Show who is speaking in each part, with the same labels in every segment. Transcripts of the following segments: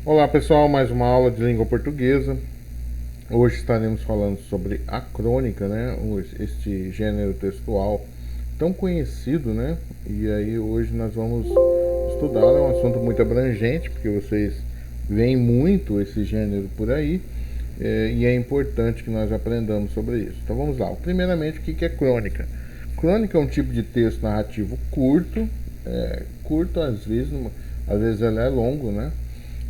Speaker 1: Olá pessoal, mais uma aula de língua portuguesa. Hoje estaremos falando sobre a crônica, né? Este gênero textual tão conhecido, né? E aí hoje nós vamos estudar, é um assunto muito abrangente, porque vocês veem muito esse gênero por aí, e é importante que nós aprendamos sobre isso. Então vamos lá. Primeiramente, o que é crônica? Crônica é um tipo de texto narrativo curto, curto às vezes ele é longo, né?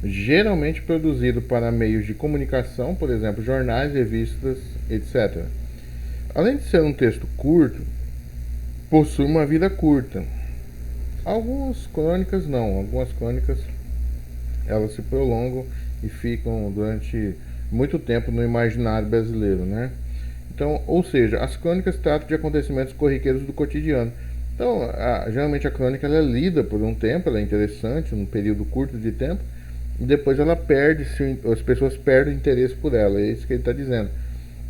Speaker 1: Geralmente produzido para meios de comunicação, por exemplo, jornais, revistas, etc. Além de ser um texto curto, possui uma vida curta. Algumas crônicas não, algumas crônicas elas se prolongam e ficam durante muito tempo no imaginário brasileiro, né? Então, ou seja, as crônicas tratam de acontecimentos corriqueiros do cotidiano. Então, geralmente a crônica ela é lida por um tempo, ela é interessante, um período curto de tempo, e depois ela perde, as pessoas perdem interesse por ela, é isso que ele está dizendo.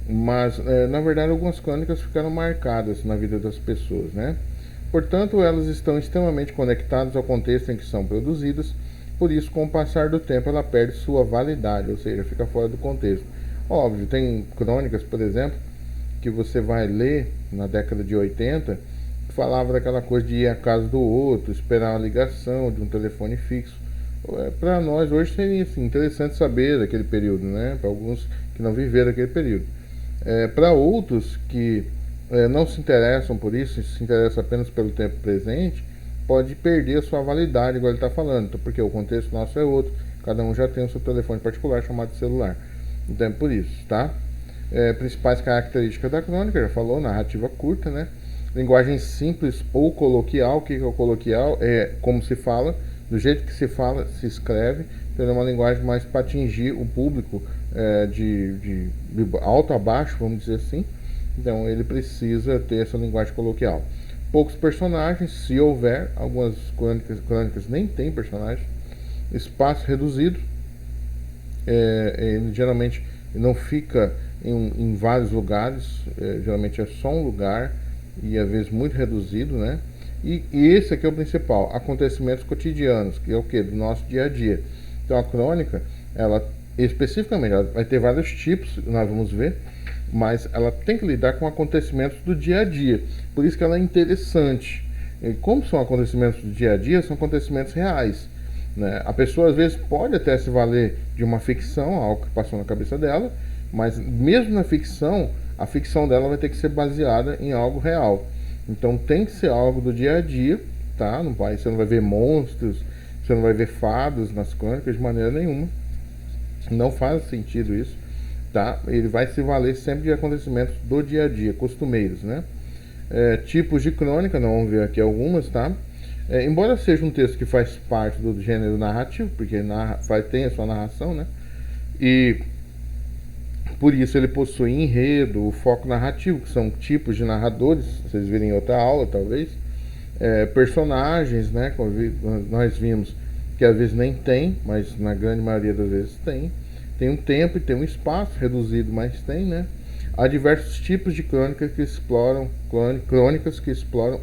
Speaker 1: Mas, na verdade, algumas crônicas ficaram marcadas na vida das pessoas, né? Portanto, elas estão extremamente conectadas ao contexto em que são produzidas, por isso, com o passar do tempo, ela perde sua validade, ou seja, fica fora do contexto. Óbvio, tem crônicas, por exemplo, que você vai ler na década de 80, que falava daquela coisa de ir à casa do outro, esperar uma ligação de um telefone fixo. Para nós hoje seria assim, interessante saber daquele período, né? Para alguns que não viveram aquele período. Para outros que não se interessam por isso, se interessam apenas pelo tempo presente, pode perder a sua validade, igual ele está falando, então, porque o contexto nosso é outro, cada um já tem o seu telefone particular chamado de celular. Então é por isso, tá? Principais características da crônica, já falou, narrativa curta, né? Linguagem simples ou coloquial. O que é o coloquial? É como se fala, do jeito que se fala, se escreve, então é uma linguagem mais para atingir o público de alto a baixo, vamos dizer assim. Então ele precisa ter essa linguagem coloquial. Poucos personagens, se houver, algumas crônicas nem tem personagem. Espaço reduzido, ele geralmente não fica em vários lugares, geralmente é só um lugar e às vezes muito reduzido, né? E esse aqui é o principal, acontecimentos cotidianos, que é o que? Do nosso dia a dia. Então a crônica, ela especificamente, ela vai ter vários tipos, nós vamos ver, mas ela tem que lidar com acontecimentos do dia a dia. Por isso que ela é interessante. E como são acontecimentos do dia a dia, são acontecimentos reais, né? A pessoa às vezes pode até se valer de uma ficção, algo que passou na cabeça dela, mas mesmo na ficção, a ficção dela vai ter que ser baseada em algo real. Então tem que ser algo do dia a dia, tá? Você não vai ver monstros, você não vai ver fadas nas crônicas de maneira nenhuma. Não faz sentido isso, tá? Ele vai se valer sempre de acontecimentos do dia a dia, costumeiros, né? Tipos de crônica, não vamos ver aqui algumas, tá? Embora seja um texto que faz parte do gênero narrativo, porque tem a sua narração, né? E por isso ele possui enredo, o foco narrativo, que são tipos de narradores, vocês viram em outra aula talvez, personagens, né? Nós vimos que às vezes nem tem, mas na grande maioria das vezes tem. Tem um tempo e tem um espaço reduzido, mas tem, né? Há diversos tipos de crônicas que exploram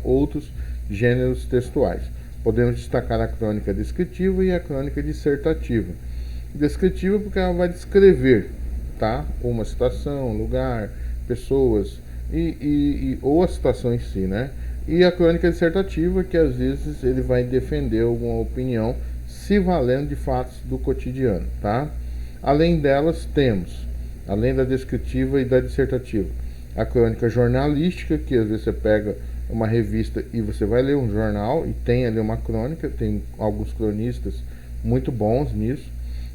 Speaker 1: outros gêneros textuais. Podemos destacar a crônica descritiva e a crônica dissertativa. Descritiva porque ela vai descrever, tá? Uma situação, lugar, pessoas ou a situação em si, né? E a crônica dissertativa, que às vezes ele vai defender alguma opinião se valendo de fatos do cotidiano, tá? Além delas temos, além da descritiva e da dissertativa, a crônica jornalística, que às vezes você pega uma revista e você vai ler um jornal e tem ali uma crônica, tem alguns cronistas muito bons nisso.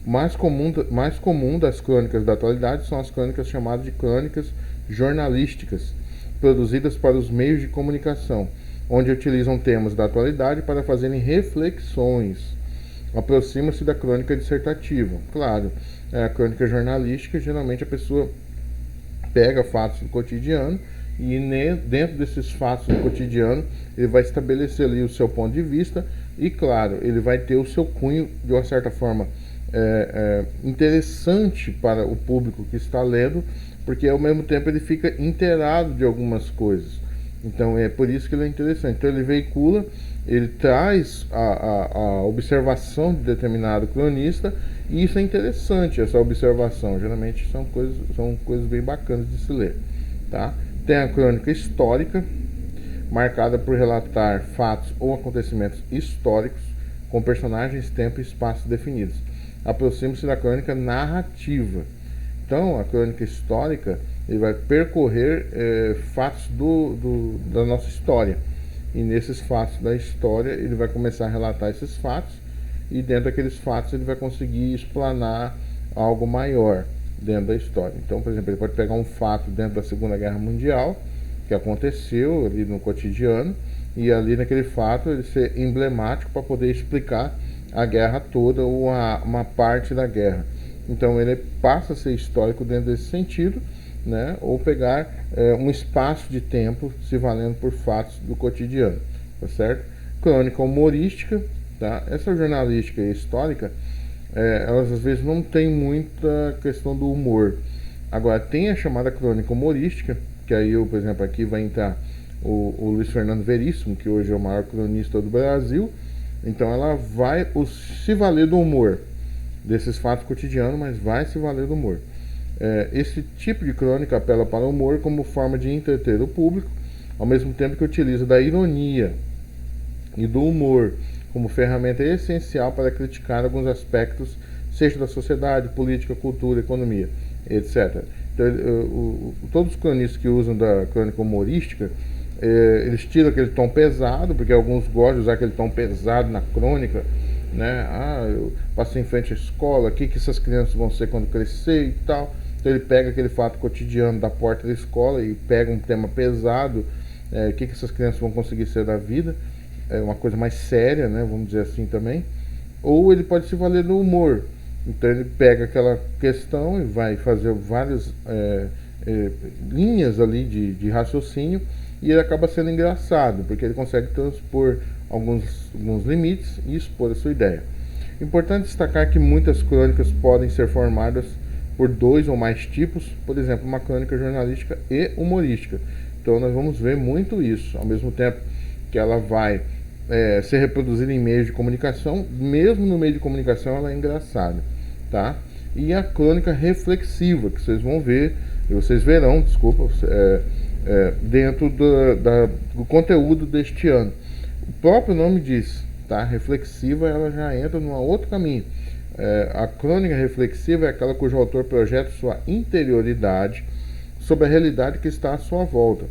Speaker 1: Mais comum das crônicas da atualidade são as crônicas chamadas de crônicas jornalísticas, produzidas para os meios de comunicação, onde utilizam temas da atualidade para fazerem reflexões. Aproxima-se da crônica dissertativa. Claro, a crônica jornalística, geralmente a pessoa pega fatos do cotidiano e dentro desses fatos do cotidiano ele vai estabelecer ali o seu ponto de vista e, claro, ele vai ter o seu cunho de uma certa forma interessante para o público que está lendo, porque ao mesmo tempo ele fica inteirado de algumas coisas. Então é por isso que ele é interessante. Então ele veicula, ele traz a observação de determinado cronista, e isso é interessante, essa observação. Geralmente são coisas bem bacanas de se ler. Tá? Tem a crônica histórica, marcada por relatar fatos ou acontecimentos históricos com personagens, tempo e espaço definidos. Aproxima-se da crônica narrativa. Então, a crônica histórica, ele vai percorrer fatos da nossa história. E nesses fatos da história, ele vai começar a relatar esses fatos, e dentro daqueles fatos ele vai conseguir explanar algo maior dentro da história. Então, por exemplo, ele pode pegar um fato dentro da Segunda Guerra Mundial, que aconteceu ali no cotidiano, e ali naquele fato ele ser emblemático para poder explicar a guerra toda ou uma parte da guerra. Então ele passa a ser histórico dentro desse sentido, né? Ou pegar um espaço de tempo se valendo por fatos do cotidiano, tá certo? Crônica humorística, tá? Essa jornalística e histórica, elas às vezes não tem muita questão do humor. Agora tem a chamada crônica humorística, que aí eu, por exemplo, aqui vai entrar o Luiz Fernando Veríssimo, que hoje é o maior cronista do Brasil. Então ela vai se valer do humor, desses fatos cotidianos, mas vai se valer do humor. Esse tipo de crônica apela para o humor como forma de entreter o público, ao mesmo tempo que utiliza da ironia e do humor como ferramenta essencial para criticar alguns aspectos, seja da sociedade, política, cultura, economia, etc. Então, todos os cronistas que usam da crônica humorística, eles tiram aquele tom pesado, porque alguns gostam de usar aquele tom pesado na crônica, né? Eu passei em frente à escola, o que essas crianças vão ser quando crescer e tal. Então ele pega aquele fato cotidiano da porta da escola e pega um tema pesado, o que essas crianças vão conseguir ser da vida, uma coisa mais séria, né? Vamos dizer assim também. Ou ele pode se valer do humor. Então ele pega aquela questão e vai fazer várias linhas ali de raciocínio, e ele acaba sendo engraçado, porque ele consegue transpor alguns limites e expor a sua ideia. Importante destacar que muitas crônicas podem ser formadas por dois ou mais tipos, por exemplo, uma crônica jornalística e humorística. Então nós vamos ver muito isso, ao mesmo tempo que ela vai ser reproduzida em meios de comunicação, mesmo no meio de comunicação ela é engraçada, tá? E a crônica reflexiva, que vocês vão ver, vocês verão, desculpa, dentro do conteúdo deste ano. O próprio nome diz, tá? Reflexiva, ela já entra num outro caminho. A crônica reflexiva é aquela cujo autor projeta sua interioridade sobre a realidade que está à sua volta,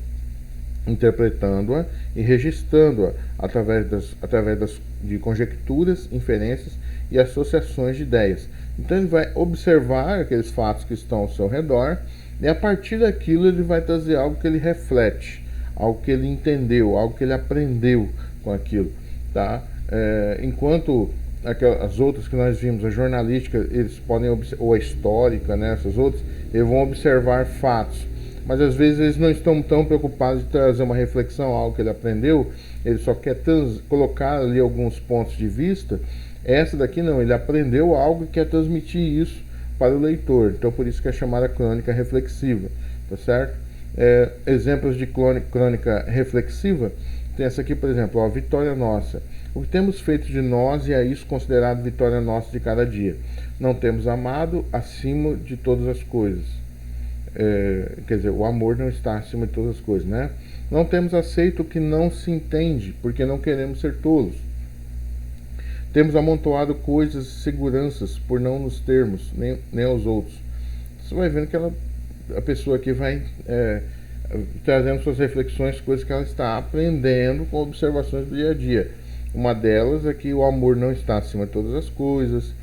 Speaker 1: interpretando-a e registrando-a através de conjecturas, inferências e associações de ideias. Então ele vai observar aqueles fatos que estão ao seu redor, e a partir daquilo ele vai trazer algo que ele reflete, algo que ele entendeu, algo que ele aprendeu com aquilo, tá? Enquanto as outras que nós vimos, a jornalística, eles podem ou a histórica, né, essas outras, eles vão observar fatos, mas às vezes eles não estão tão preocupados de trazer uma reflexão, algo que ele aprendeu, ele só quer colocar ali alguns pontos de vista. Essa daqui não, ele aprendeu algo e quer transmitir isso para o leitor, então por isso que é chamada crônica reflexiva, tá certo? Exemplos de crônica reflexiva, tem essa aqui, por exemplo, ó, Vitória Nossa. O que temos feito de nós e é isso considerado vitória nossa de cada dia. Não temos amado acima de todas as coisas. Quer dizer, o amor não está acima de todas as coisas, né? Não temos aceito o que não se entende, porque não queremos ser tolos. Temos amontoado coisas e seguranças por não nos termos, nem aos outros. Você vai vendo que a pessoa aqui vai trazendo suas reflexões, coisas que ela está aprendendo com observações do dia a dia. Uma delas é que o amor não está acima de todas as coisas,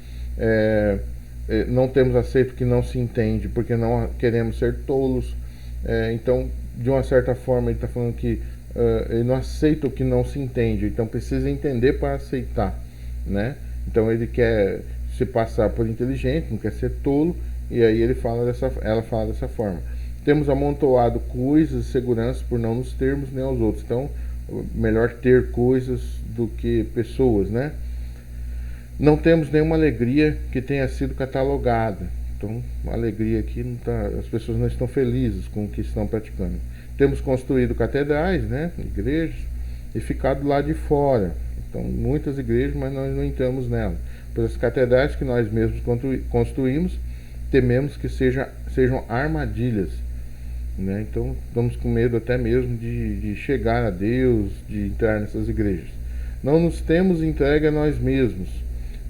Speaker 1: não temos aceito o que não se entende, porque não queremos ser tolos. Então, de uma certa forma, ele está falando que ele não aceita o que não se entende, então precisa entender para aceitar, né? Então ele quer se passar por inteligente, não quer ser tolo, e aí ela fala dessa forma. Temos amontoado coisas e seguranças por não nos termos nem aos outros. Então, melhor ter coisas do que pessoas, né? Não temos nenhuma alegria que tenha sido catalogada. Então, a alegria aqui não tá, as pessoas não estão felizes com o que estão praticando. Temos construído catedrais, né, igrejas, e ficado lá de fora. Então, muitas igrejas, mas nós não entramos nelas. Pois as catedrais que nós mesmos construímos, tememos que sejam armadilhas, né? Então, estamos com medo até mesmo de chegar a Deus, de entrar nessas igrejas. Não nos temos entregue a nós mesmos,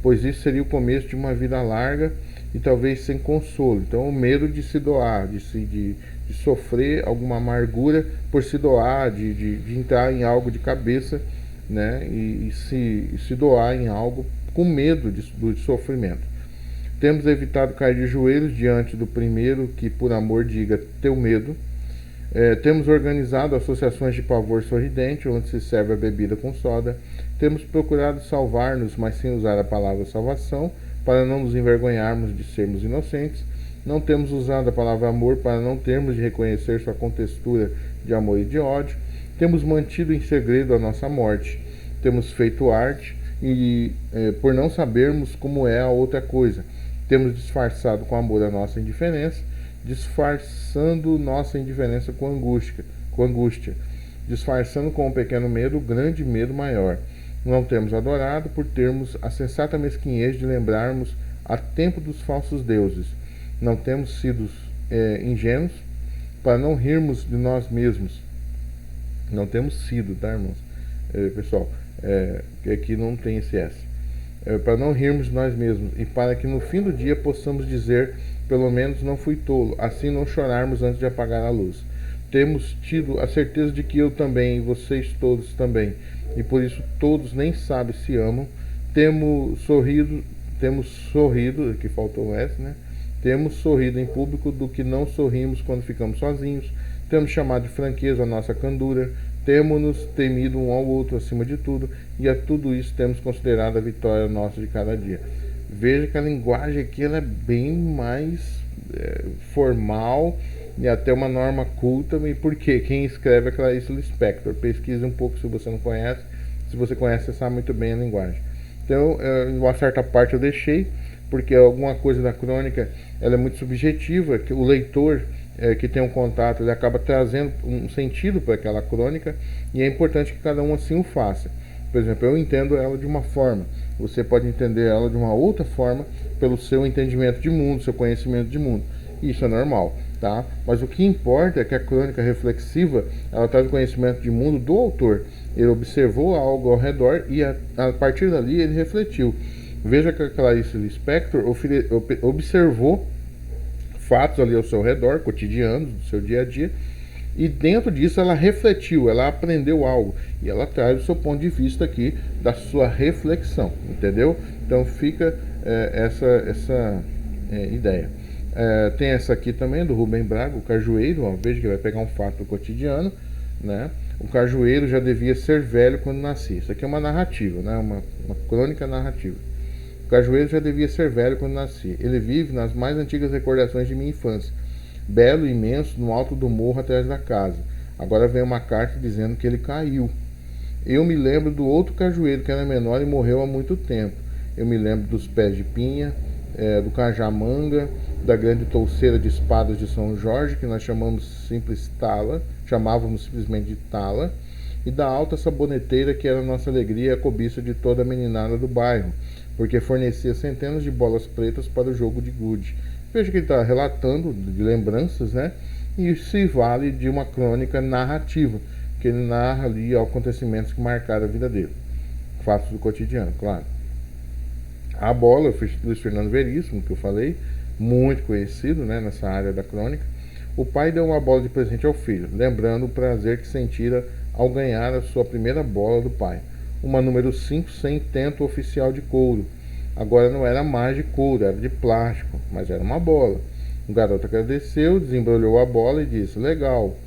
Speaker 1: pois isso seria o começo de uma vida larga e talvez sem consolo. Então, o medo de se doar, de sofrer alguma amargura por se doar, de entrar em algo de cabeça, né? E se doar em algo com medo do sofrimento. Temos evitado cair de joelhos diante do primeiro que, por amor, diga teu medo. Temos organizado associações de pavor sorridente, onde se serve a bebida com soda. Temos procurado salvar-nos, mas sem usar a palavra salvação, para não nos envergonharmos de sermos inocentes. Não temos usado a palavra amor para não termos de reconhecer sua contextura de amor e de ódio. Temos mantido em segredo a nossa morte. Temos feito arte e por não sabermos como é a outra coisa. Temos disfarçado com amor a nossa indiferença, disfarçando nossa indiferença com angústia, disfarçando com um pequeno medo o grande medo maior. Não temos adorado por termos a sensata mesquinhez de lembrarmos a tempo dos falsos deuses. Não temos sido ingênuos para não rirmos de nós mesmos. Não temos sido, tá, irmãos? Pessoal, que aqui não tem esse S. Para não rirmos de nós mesmos e para que no fim do dia possamos dizer, pelo menos não fui tolo, assim não chorarmos antes de apagar a luz. Temos tido a certeza de que eu também, e vocês todos também, e por isso todos nem sabem se amam. Temos sorrido, aqui faltou o S, né? Temos sorrido em público do que não sorrimos quando ficamos sozinhos. Temos chamado de franqueza a nossa candura. Temos-nos temido um ao outro acima de tudo, e a tudo isso temos considerado a vitória nossa de cada dia. Veja que a linguagem aqui ela é bem mais formal e até uma norma culta. E por quê? Quem escreve é Clarice Lispector. Pesquise um pouco se você não conhece. Se você conhece, você sabe muito bem a linguagem. Então, em uma certa parte eu deixei, porque alguma coisa da crônica ela é muito subjetiva, que o leitor que tem um contato, ele acaba trazendo um sentido para aquela crônica, e é importante que cada um assim o faça. Por exemplo, eu entendo ela de uma forma, você pode entender ela de uma outra forma, pelo seu entendimento de mundo, seu conhecimento de mundo. Isso é normal, tá? Mas o que importa é que a crônica reflexiva, ela traz o conhecimento de mundo do autor. Ele observou algo ao redor e a partir dali ele refletiu. Veja que a Clarice Lispector observou fatos ali ao seu redor, cotidianos, do seu dia a dia, e dentro disso ela refletiu, ela aprendeu algo, e ela traz o seu ponto de vista aqui da sua reflexão, entendeu? Então fica essa ideia. Tem essa aqui também do Rubem Braga, o cajueiro, ó, veja que vai pegar um fato do cotidiano, né? O cajueiro já devia ser velho quando nasci. Isso aqui é uma narrativa, né? Uma crônica narrativa. O cajueiro já devia ser velho quando nasci. Ele vive nas mais antigas recordações de minha infância. Belo e imenso, no alto do morro atrás da casa. Agora vem uma carta dizendo que ele caiu. Eu me lembro do outro cajueiro que era menor e morreu há muito tempo. Eu me lembro dos pés de pinha, do cajamanga, da grande touceira de espadas de São Jorge, que nós chamávamos simplesmente de tala, e da alta saboneteira que era a nossa alegria e a cobiça de toda a meninada do bairro, porque fornecia centenas de bolas pretas para o jogo de gude. Veja que ele está relatando de lembranças, né? E isso se vale de uma crônica narrativa, que ele narra ali acontecimentos que marcaram a vida dele. Fatos do cotidiano, claro. A bola, eu fiz Luiz Fernando Veríssimo, que eu falei, muito conhecido, né, nessa área da crônica. O pai deu uma bola de presente ao filho, lembrando o prazer que sentira ao ganhar a sua primeira bola do pai. Uma número 5 sem tento oficial de couro. Agora não era mais de couro, era de plástico, mas era uma bola. O garoto agradeceu, desembrulhou a bola e disse, legal.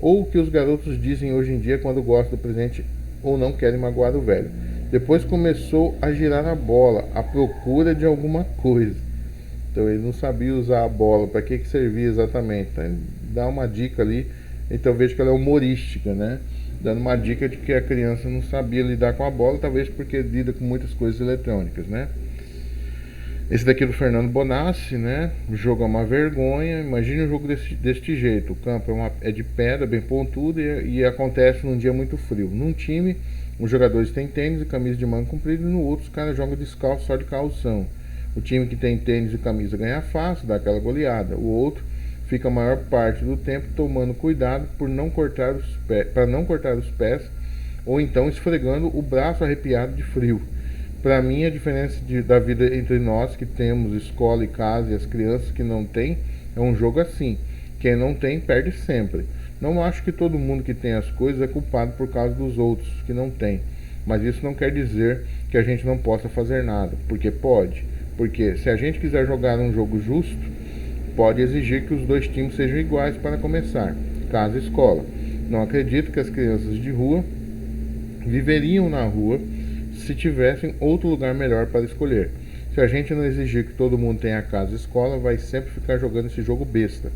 Speaker 1: Ou o que os garotos dizem hoje em dia quando gostam do presente ou não querem magoar o velho. Depois começou a girar a bola, à procura de alguma coisa. Então ele não sabia usar a bola, para que servia exatamente. Então, ele dá uma dica ali, então vejo que ela é humorística, né? Dando uma dica de que a criança não sabia lidar com a bola, talvez porque lida com muitas coisas eletrônicas, né? Esse daqui é do Fernando Bonassi, né? O jogo é uma vergonha. Imagine um jogo deste jeito. O campo é de pedra, bem pontudo, e acontece num dia muito frio. Num time, os jogadores têm tênis e camisa de manga comprida, e no outro os caras jogam descalço, só de calção. O time que tem tênis e camisa ganha fácil, dá aquela goleada. O outro fica a maior parte do tempo tomando cuidado para não cortar os pés, ou então esfregando o braço arrepiado de frio. Para mim, a diferença da vida entre nós que temos escola e casa e as crianças que não têm é um jogo assim. Quem não tem, perde sempre. Não acho que todo mundo que tem as coisas é culpado por causa dos outros que não têm. Mas isso não quer dizer que a gente não possa fazer nada, porque pode. Porque se a gente quiser jogar um jogo justo, pode exigir que os dois times sejam iguais para começar, casa e escola. Não acredito que as crianças de rua viveriam na rua se tivessem outro lugar melhor para escolher. Se a gente não exigir que todo mundo tenha casa e escola, vai sempre ficar jogando esse jogo besta,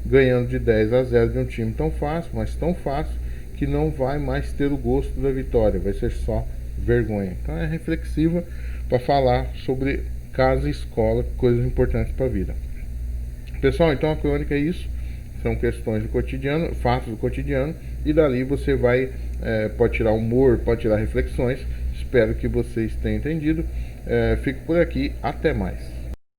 Speaker 1: ganhando de 10-0 de um time tão fácil, mas tão fácil, que não vai mais ter o gosto da vitória, vai ser só vergonha. Então é reflexiva para falar sobre casa e escola, coisas importantes para a vida. Pessoal, então a crônica é isso. São questões do cotidiano, fatos do cotidiano, e dali você vai, pode tirar humor, pode tirar reflexões. Espero que vocês tenham entendido. Fico por aqui, até mais.